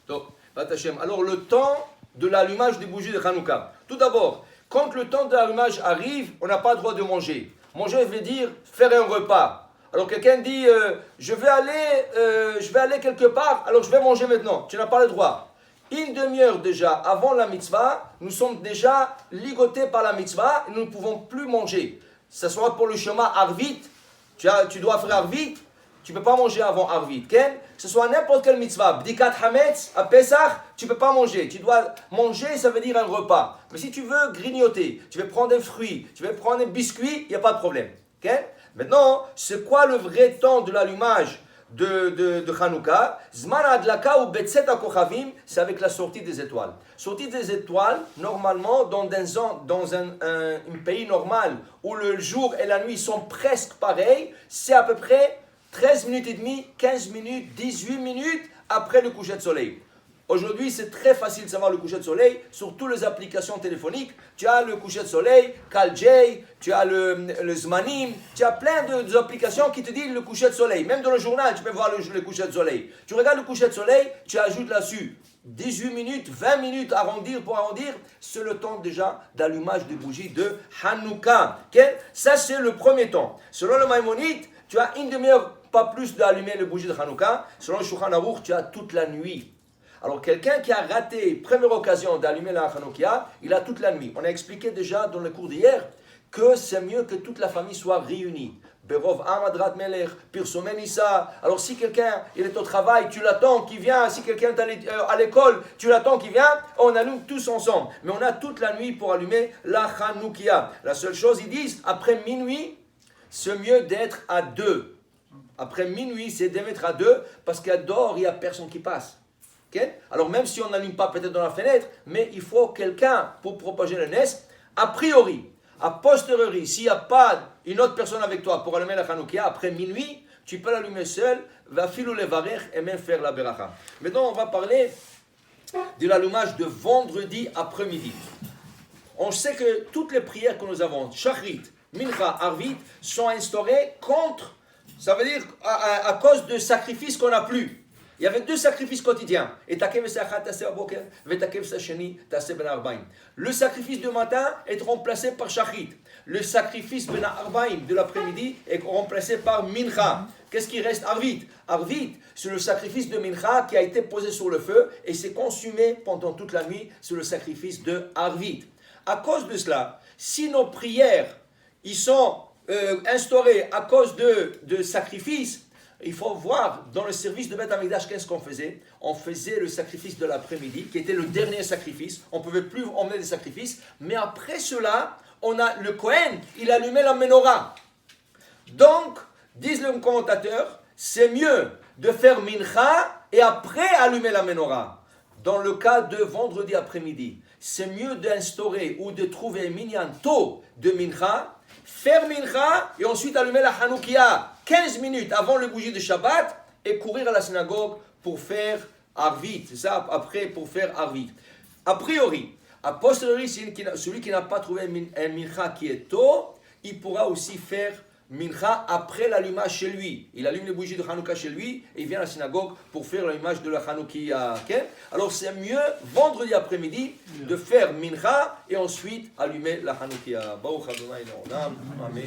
Donc, alors le temps de l'allumage des bougies de Hanouka. Tout d'abord, quand le temps de l'allumage arrive, on n'a pas le droit de manger. Manger veut dire faire un repas. Alors quelqu'un dit, je vais aller quelque part, alors je vais manger maintenant. Tu n'as pas le droit. Une demi-heure déjà avant la mitzvah, nous sommes déjà ligotés par la mitzvah et nous ne pouvons plus manger. Ce soit pour le Shema Arvit, tu dois faire Arvit, tu ne peux pas manger avant Arvit. Que ce soit n'importe quelle mitzvah, Bdikat Hametz, à Pesach, tu ne peux pas manger. Tu dois manger, ça veut dire un repas. Mais si tu veux grignoter, tu veux prendre un fruit, tu veux prendre un biscuit, il n'y a pas de problème. Okay? Maintenant, c'est quoi le vrai temps de l'allumage de Hanouka? Zman Adlaka ou Betset HaKochavim, c'est avec la sortie des étoiles. Sortie des étoiles, normalement, dans un pays normal où le jour et la nuit sont presque pareils, c'est à peu près 13 minutes et demie, 15 minutes, 18 minutes après le coucher de soleil. Aujourd'hui, c'est très facile de savoir le coucher de soleil sur toutes les applications téléphoniques. Tu as le coucher de soleil, CalJ, tu as le Zmanim, tu as plein d'applications qui te disent le coucher de soleil. Même dans le journal, tu peux voir le coucher de soleil. Tu regardes le coucher de soleil, tu ajoutes là-dessus 18 minutes, 20 minutes pour arrondir, c'est le temps déjà d'allumage des bougies de Hanouka. Okay? Ça, c'est le premier temps. Selon le Maïmonide, tu as une demi-heure, pas plus d'allumer les bougies de Hanouka. Selon le Shulchan Aruch, tu as toute la nuit. Alors, quelqu'un qui a raté première occasion d'allumer la Hanouka, il a toute la nuit. On a expliqué déjà dans le cours d'hier que c'est mieux que toute la famille soit réunie. Berov Amadrat Melech, Pirsomen Issa. Alors, si quelqu'un il est au travail, tu l'attends qu'il vient. Si quelqu'un est à l'école, tu l'attends qu'il vient. On allume tous ensemble. Mais on a toute la nuit pour allumer la Hanouka. La seule chose, ils disent, après minuit, c'est mieux d'être à deux. Après minuit, c'est d'être à deux parce qu'à dehors, il n'y a personne qui passe. Okay? Alors même si on n'allume pas peut-être dans la fenêtre, mais il faut quelqu'un pour propager le nest. A priori, a posteriori, s'il n'y a pas une autre personne avec toi pour allumer la Hanouka, après minuit, tu peux l'allumer seul, va filou le varech et même faire la beracha. Maintenant, on va parler de l'allumage de vendredi après-midi. On sait que toutes les prières que nous avons, Shachrit, Mincha, Arvit, sont instaurées contre, ça veut dire à cause de sacrifices qu'on n'a plus. Il y avait deux sacrifices quotidiens. Le sacrifice du matin est remplacé par Shachrit. Le sacrifice ben Arbaim de l'après-midi est remplacé par Mincha. Qu'est-ce qui reste? Arvit. Arvit, c'est le sacrifice de Mincha qui a été posé sur le feu et s'est consumé pendant toute la nuit sur le sacrifice de Arvit. À cause de cela, si nos prières ils sont instaurées à cause de sacrifices, il faut voir dans le service de Beth Amikdash qu'est-ce qu'on faisait. On faisait le sacrifice de l'après-midi, qui était le dernier sacrifice. On ne pouvait plus emmener des sacrifices. Mais après cela, on a le Kohen, il allumait la menorah. Donc, disent les commentateurs, c'est mieux de faire mincha et après allumer la menorah. Dans le cas de vendredi après-midi, c'est mieux d'instaurer ou de trouver un minyan tôt de mincha, faire mincha et ensuite allumer la Hanoukia 15 minutes avant le bougie de Shabbat et courir à la synagogue pour faire Arvit. C'est ça, après pour faire Arvit. A priori, a posteriori, celui qui n'a pas trouvé un mincha qui est tôt, il pourra aussi faire mincha après l'allumage chez lui. Il allume les bougies de Hanouka chez lui et il vient à la synagogue pour faire l'allumage de la Hanoukia. Okay? Alors c'est mieux vendredi après-midi de faire mincha et ensuite allumer la Hanoukia. Baruch Adonai Le'olam. Amen.